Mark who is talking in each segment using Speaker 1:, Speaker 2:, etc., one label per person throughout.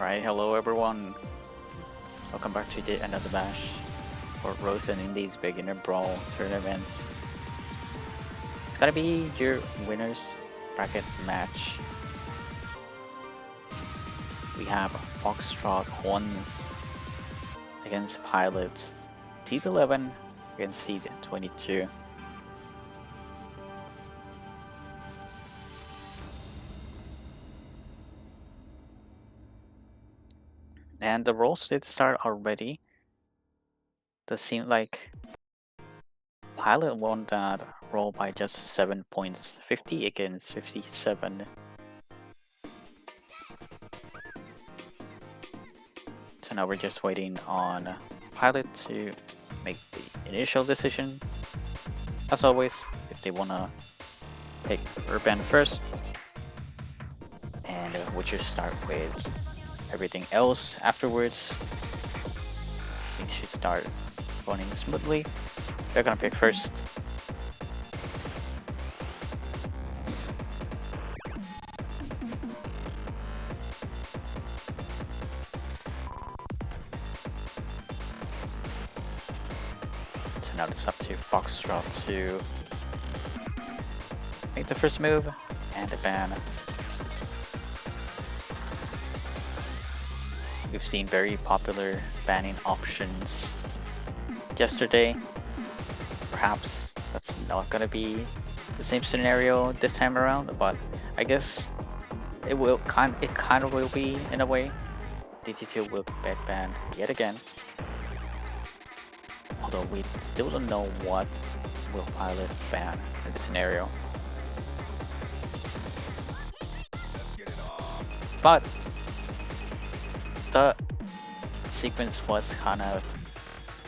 Speaker 1: Alright, hello everyone. Welcome back to the another match for Roze and Indy's beginner Brawl tournaments. It's gonna be your winners bracket match. We have FoxtrotOnce against Pilot, Seed 11 against Seed 22. And the rolls did start already. Does seem like Pilot won that roll by just 7 points, 50 against 57. So now we're just waiting on Pilot to make the initial decision. As always, if they wanna pick Urban first, and we'll just start with everything else afterwards. Things should start running smoothly. They're gonna pick first. So now it's up to Foxtrot to make the first move and a ban. We've seen very popular banning options yesterday. Perhaps that's not gonna be the same scenario this time around, but I guess it kind of will be in a way. DT2 will get banned yet again. Although we still don't know what will Pilot ban in this scenario. But the sequence was kind of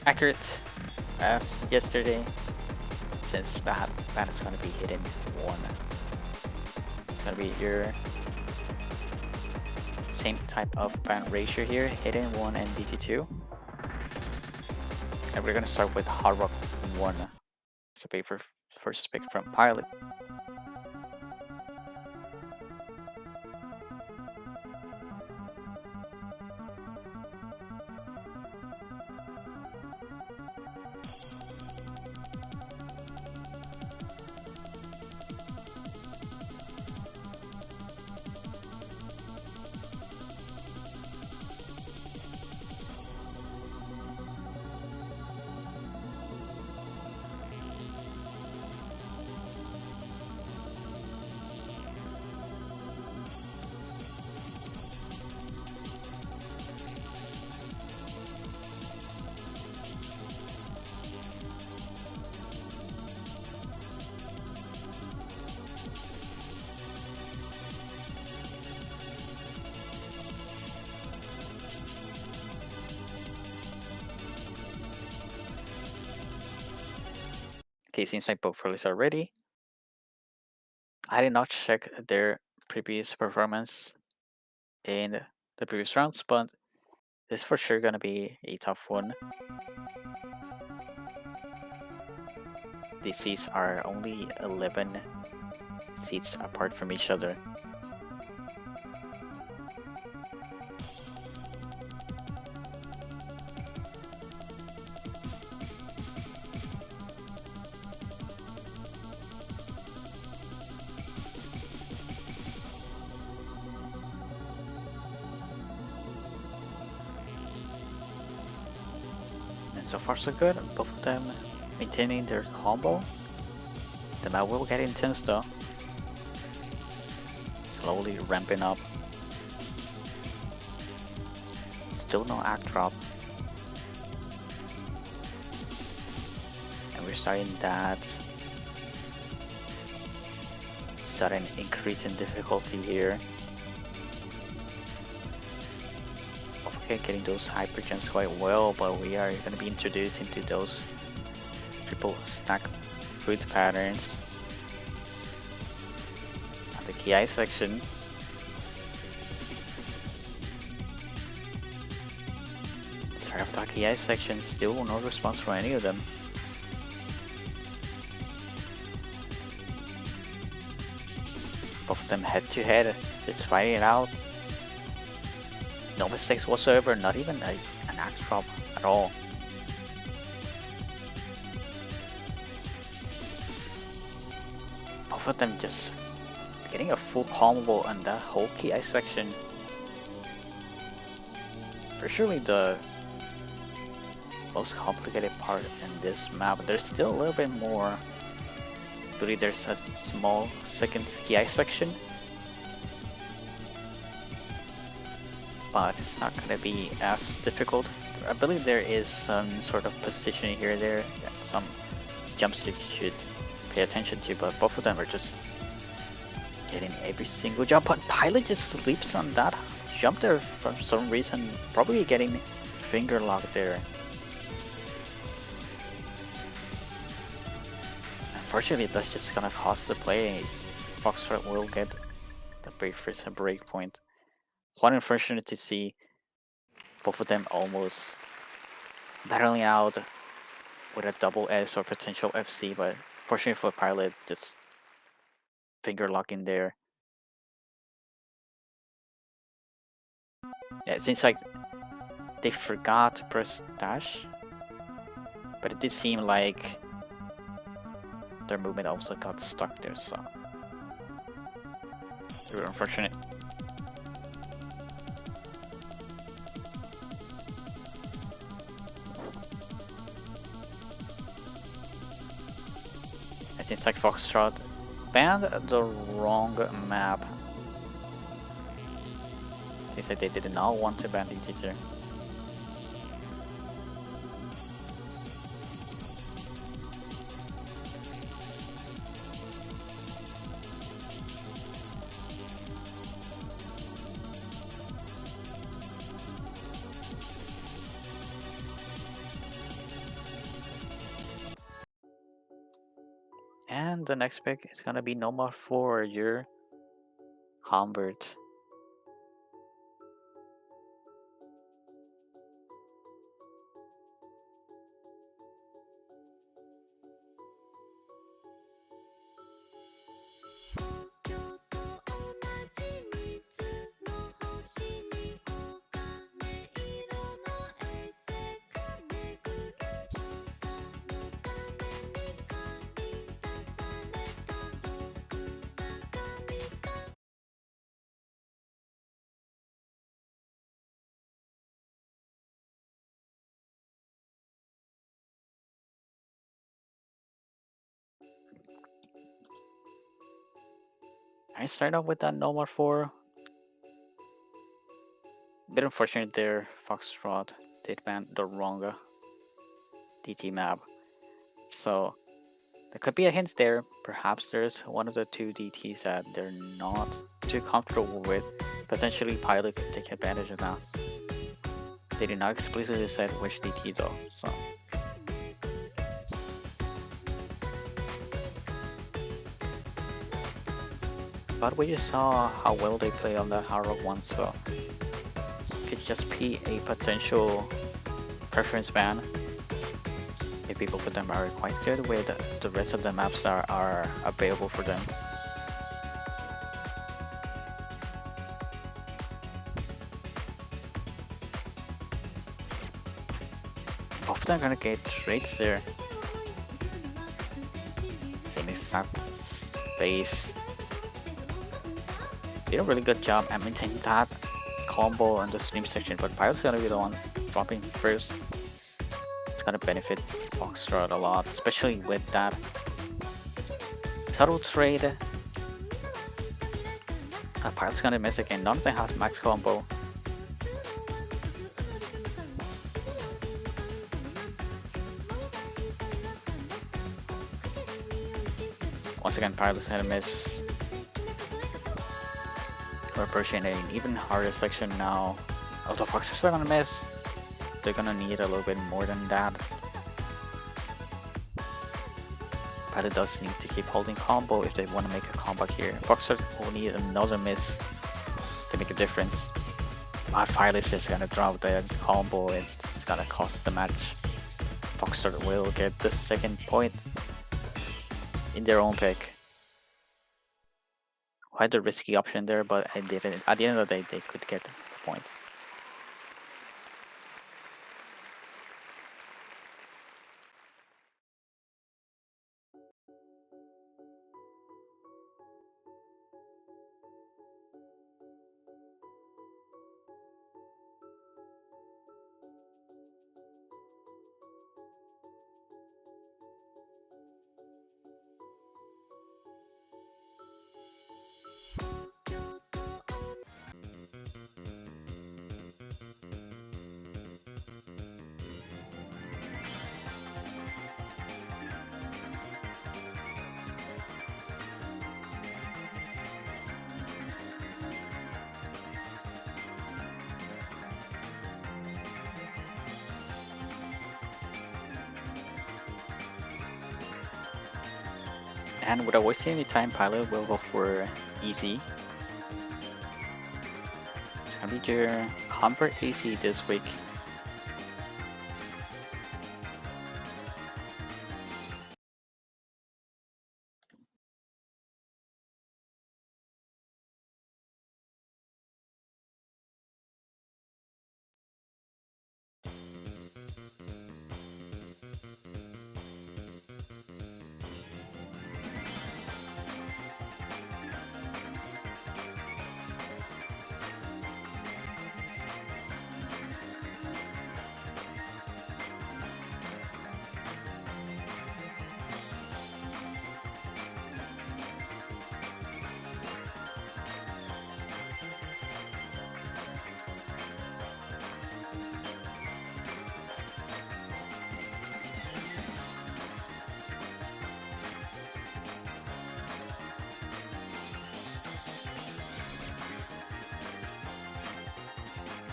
Speaker 1: accurate as yesterday, since ban is going to be hidden 1. It's going to be your same type of ban ratio here, hidden 1 and DT2. And we're going to start with Hard Rock 1. So pay for first pick from Pilot. Okay, seems like both releases are ready. I did not check their previous performance in the previous rounds, but this is for sure gonna be a tough one. These seats are only 11 seats apart from each other. And so far so good, both of them maintaining their combo. The map will get intense though. Slowly ramping up. Still no act drop. And we're starting that sudden increase in difficulty here. Okay, getting those hyper gems quite well, but we are going to be introduced into those triple stack fruit patterns. And the KI section. Start off the KI section, still no response from any of them. Both of them head to head, just fighting it out. No mistakes whatsoever, not even an axe drop at all. Both of them just getting a full combo on that whole KI section. For surely the most complicated part in this map. There's still a little bit more. I believe there's a small second KI section, but it's not gonna be as difficult. I believe there is some sort of positioning here there, some jumps you should pay attention to, but both of them are just getting every single jump. But Pilot just sleeps on that jump there for some reason, probably getting finger locked there. Unfortunately, that's just gonna cost the play. Foxtrot will get the first break point. Quite unfortunate to see both of them almost battling out with a double S or potential FC, but fortunately for Pilot, just finger locking there. Yeah, it seems like they forgot to press dash, but it did seem like their movement also got stuck there, so very unfortunate. It seems like Foxtrot banned the wrong map. Seems like they did not want to ban the teacher. And the next pick is gonna be Nomad for your Humbert. I start off with that Nomad 4. Bit unfortunate there, Foxtrot did ban the wrong DT map. So there could be a hint there. Perhaps there's one of the two DTs that they're not too comfortable with. Potentially Pilot could take advantage of that. They did not explicitly say which DT though, so. But we just saw how well they play on that Hard Rock one, so could just be a potential preference ban. Maybe both of them are quite good with the rest of the maps that are available for them. Both of them are gonna get trades there. Same exact space. Did a really good job at maintaining that combo on the stream section, but Pilot's gonna be the one dropping first. It's gonna benefit Foxtrot a lot, especially with that subtle trade. Pilot's gonna miss again. None of them has max combo. Once again, Pilot's gonna miss. We're approaching an even harder section now. Oh, the Foxtrot's are gonna miss. They're gonna need a little bit more than that. Pilot does need to keep holding combo if they want to make a comeback here. Foxtrot will need another miss to make a difference. But Pilot's just gonna drop the combo. It's gonna cost the match. Foxtrot will get the second point in their own pick. Quite a risky option there, but at the end of the day, they could get the point. And without wasting any time, Pilot will go for easy. It's gonna be your comfort AC this week.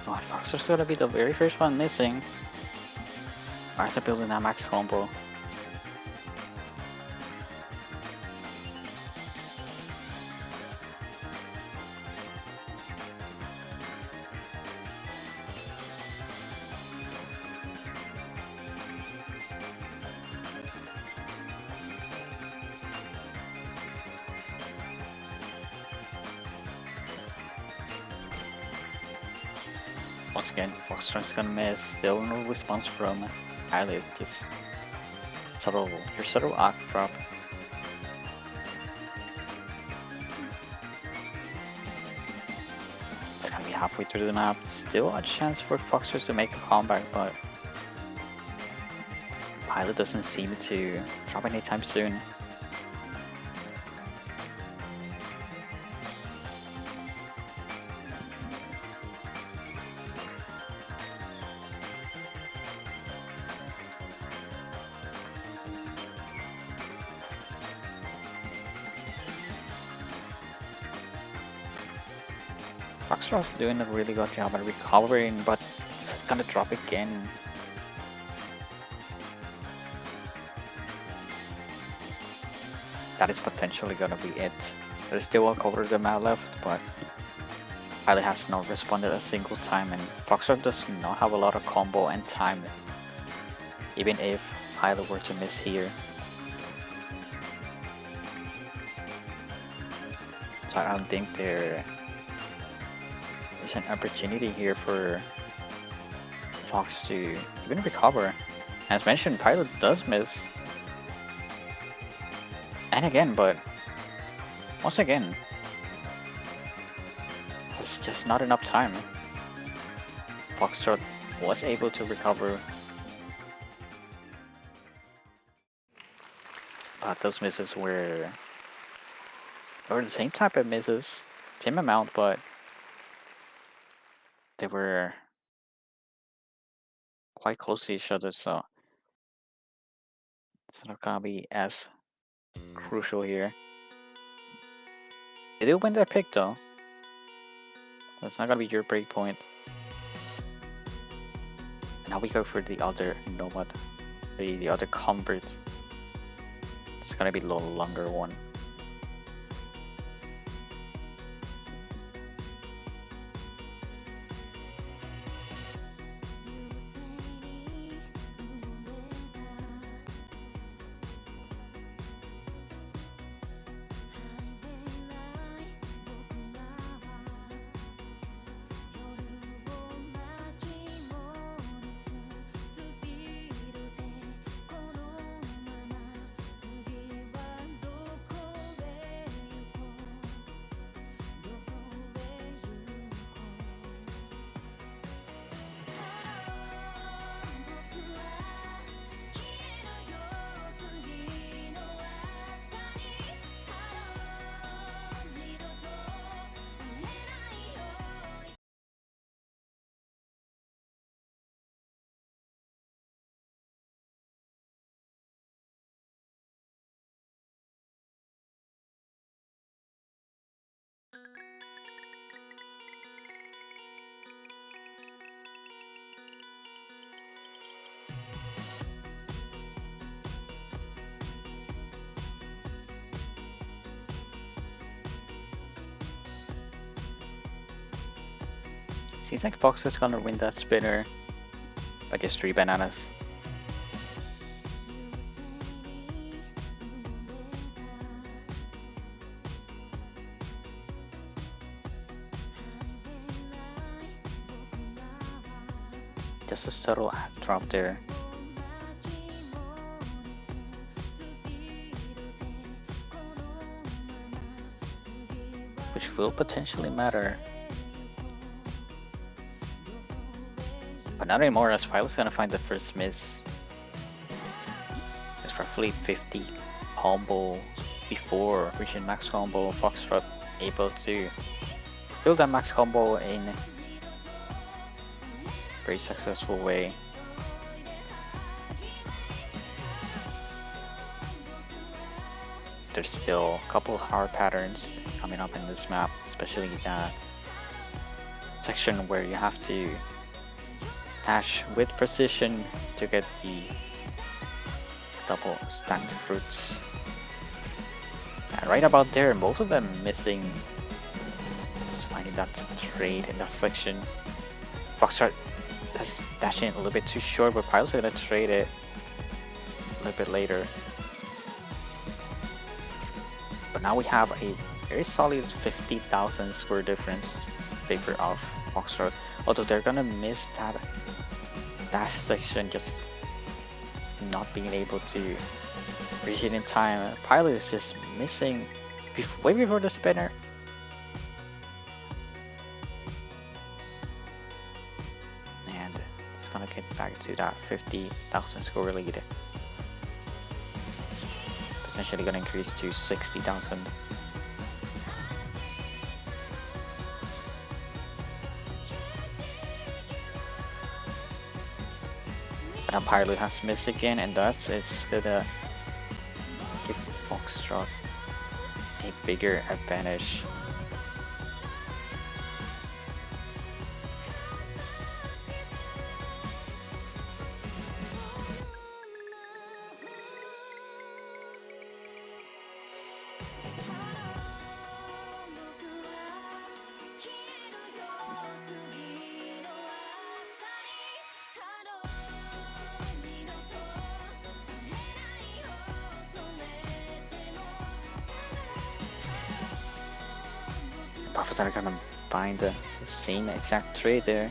Speaker 1: Oh, Foxtrot's gonna be the very first one missing. I have to build in that max combo. Once again, Foxtrot's gonna miss. Still no response from Pilot. Just your subtle arc drop. It's gonna be halfway through the map. Still a chance for Foxtrot to make a comeback, but Pilot doesn't seem to drop anytime soon. Foxtrot's doing a really good job at recovering, but this is gonna drop again. That is potentially gonna be it. There's still a quarter of the map left, but Pilot has not responded a single time, and Foxtrot does not have a lot of combo and time, even if Pilot were to miss here. So I don't think there is an opportunity here for Fox to even recover. As mentioned, Pilot does miss. And again, but once again, there's just not enough time. Foxtrot was able to recover, but those misses were the same type of misses, same amount, but they were quite close to each other, so it's not gonna be as crucial here. They did win that pick though. That's not gonna be your break point. And now we go for the other Nomad, the other Convert. It's gonna be a little longer one. Seems like Fox is gonna win that spinner by just 3 bananas. Just a subtle drop there. Which will potentially matter. But not anymore, as Pilot's gonna find the first miss. It's roughly 50 combo before reaching max combo. Foxtrot able to build that max combo in a very successful way. There's still a couple of hard patterns coming up in this map, especially that section where you have to dash with precision to get the double stacked fruits. And right about there, both of them missing. Just finding that trade in that section. Foxtrot is dashing a little bit too short, but Pilot's gonna trade it a little bit later. But now we have a very solid 50,000 score difference in favor of Foxtrot. Although they're gonna miss that dash section, just not being able to reach it in time. Pilot is just missing way before the spinner. And it's gonna get back to that 50,000 score lead. Potentially gonna increase to 60,000. But now Pilot has missed again, and thus it's gonna give Foxtrot a bigger advantage. Buffers are gonna find the same exact trade there.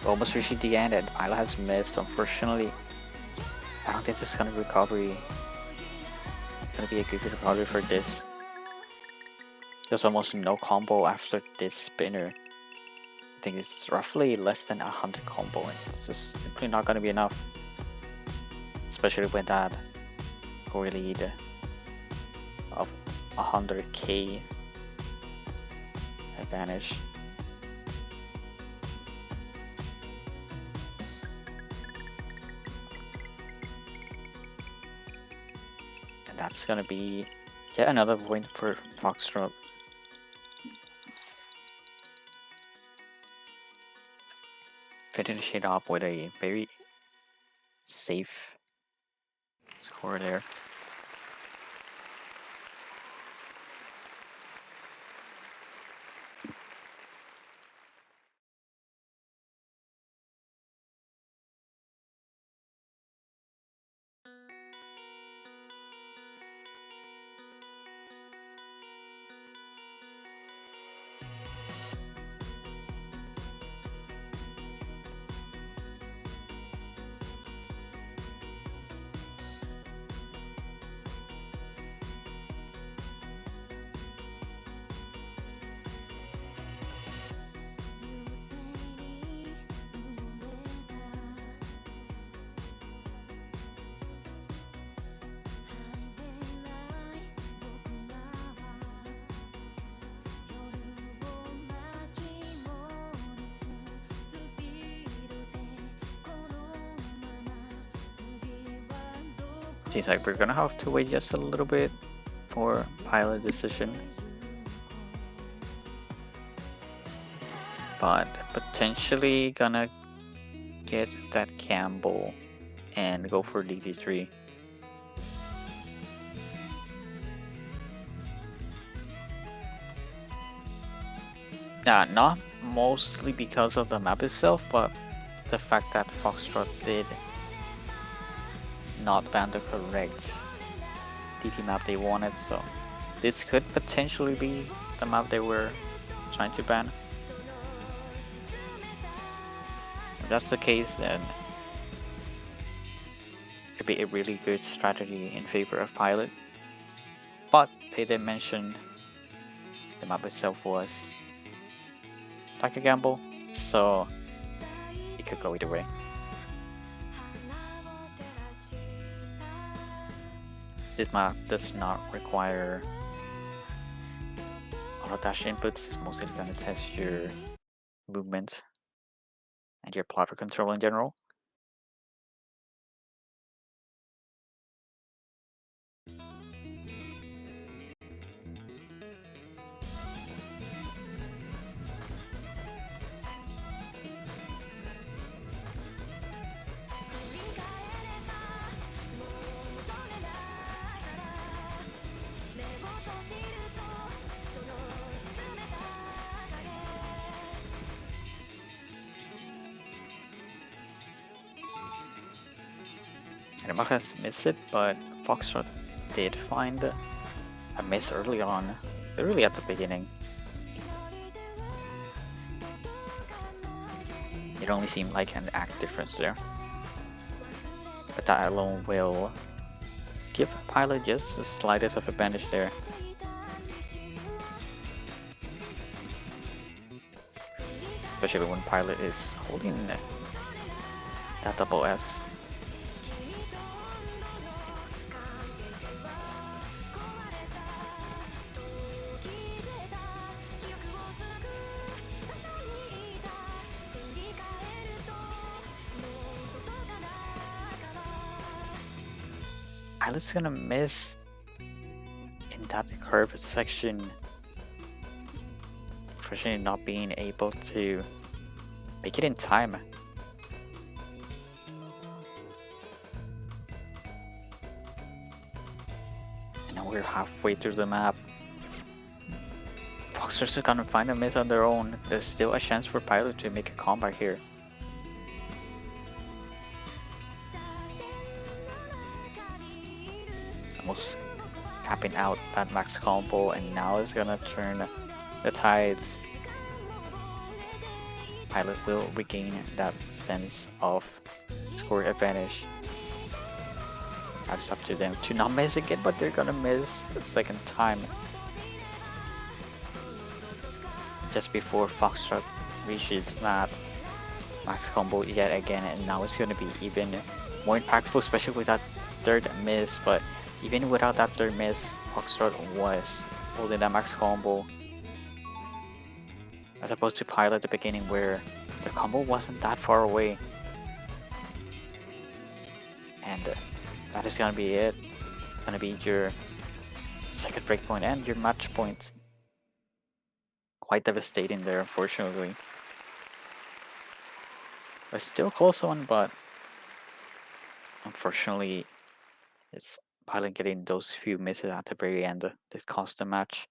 Speaker 1: Almost reaching the end, and Pilot has missed, unfortunately. I don't think there's gonna recovery. Gonna be a good recovery for this. There's almost no combo after this spinner. I think it's roughly less than 100 combo, and it's just simply not gonna be enough. Especially with that core lead of 100k advantage. And that's gonna be yet another win for Foxtrot. Finish it up with a very safe score there. Seems like we're gonna have to wait just a little bit for Pilot decision. But potentially gonna get that Campbell and go for DT3. Not mostly because of the map itself, but the fact that Foxtrot did not ban the correct DT map they wanted, so this could potentially be the map they were trying to ban. If that's the case, then it could be a really good strategy in favor of Pilot. But they did mention the map itself was like a gamble, so it could go either way. This map does not require auto dash inputs. It's mostly going to test your movement and your plotter control in general. And has missed it, but Foxtrot did find a miss early on, really at the beginning. It only seemed like an act difference there. But that alone will give Pilot just the slightest of advantage there. Especially when Pilot is holding that double S. Pilot's gonna miss in that curved section. Unfortunately, not being able to make it in time. And now we're halfway through the map. Foxers are gonna find a miss on their own. There's still a chance for Pilot to make a comeback here. Almost capping out that max combo, and now it's gonna turn the tides. Pilot will regain that sense of score advantage. That's up to them to not miss again, but they're gonna miss the second time. Just before Foxtrot reaches that max combo yet again, and now it's gonna be even more impactful, especially with that third miss. But even without that third miss, Foxtrot was holding that max combo, as opposed to Pilot at the beginning where the combo wasn't that far away. And that is gonna be it. Gonna be your second breakpoint and your match point. Quite devastating there, unfortunately. But still a close one, but unfortunately, it's Pilot getting those few misses at the very end that cost the match.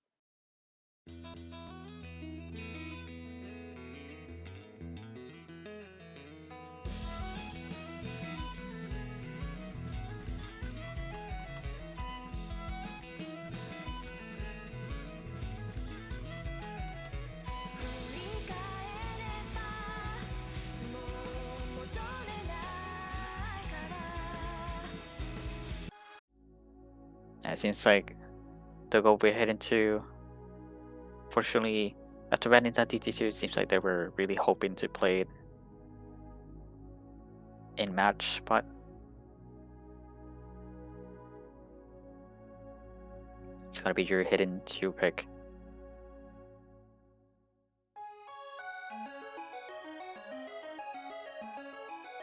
Speaker 1: It seems like the goal we're heading to, fortunately, after banning that DT2, it seems like they were really hoping to play it in match, but it's gonna be your hidden 2 pick.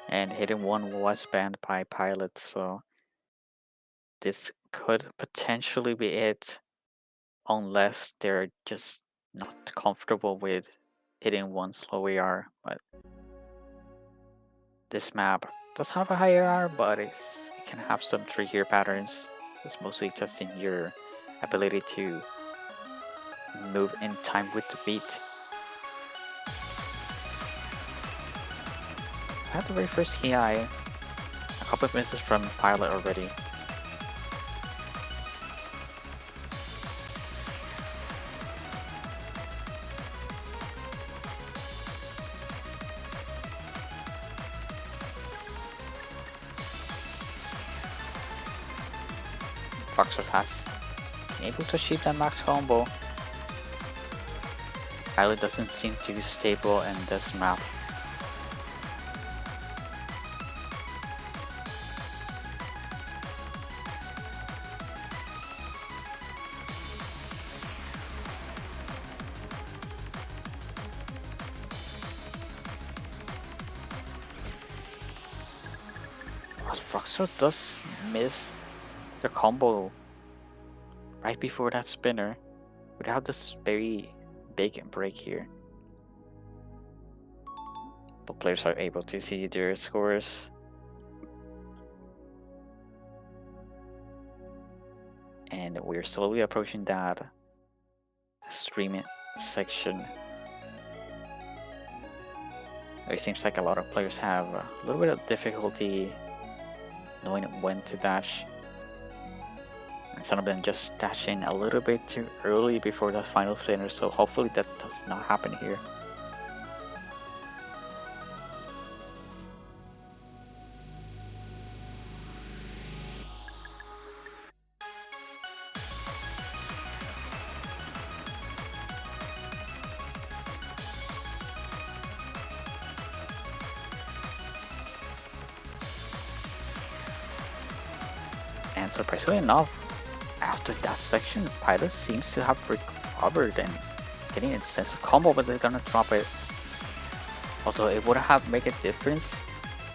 Speaker 1: And hidden 1 was banned by Pilot, so this could potentially be it, unless they're just not comfortable with hitting 1 slow AR. But this map does have a high AR, but it can have some trickier patterns. It's mostly testing your ability to move in time with the beat. got the very first HI. A couple of misses from Pilot already. Foxtrot has been able to achieve that max combo. Pilot doesn't seem too stable in this map. But Foxtrot does miss the combo right before that spinner. Would have this very big break here. But players are able to see their scores. And we're slowly approaching that streaming section. It seems like a lot of players have a little bit of difficulty knowing when to dash. And some of them just dash in a little bit too early before that final flinger, so hopefully that does not happen here. And surprisingly enough, after that section, Pilot seems to have recovered and getting a sense of combo, but they're gonna drop it. Although it wouldn't have made a difference,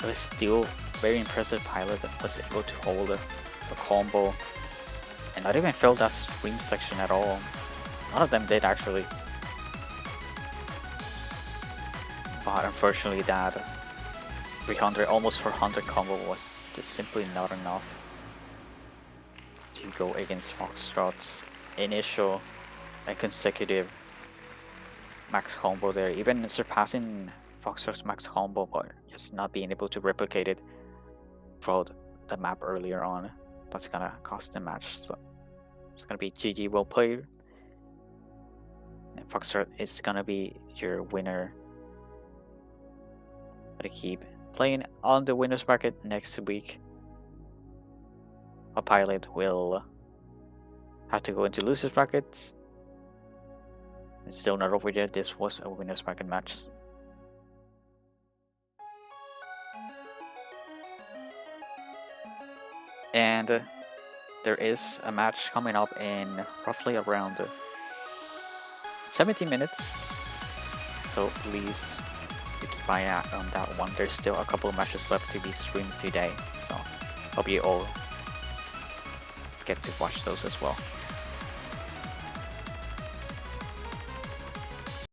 Speaker 1: it was still very impressive. Pilot that was able to hold the combo and not even fail that stream section at all. None of them did actually. But unfortunately that 300, almost 400 combo was just simply not enough to go against Foxtrot's initial and consecutive max combo there, even surpassing Foxtrot's max combo, but just not being able to replicate it throughout the map earlier on. That's gonna cost the match, so it's gonna be GG, well played. And Foxtrot is gonna be your winner. Gotta keep playing on the winners bracket next week. A Pilot will have to go into losers brackets. It's still not over yet. This was a winners bracket match. And there is a match coming up in roughly around 17 minutes. So please keep an eye out on that one. There's still a couple of matches left to be streamed today. So hope you all get to watch those as well.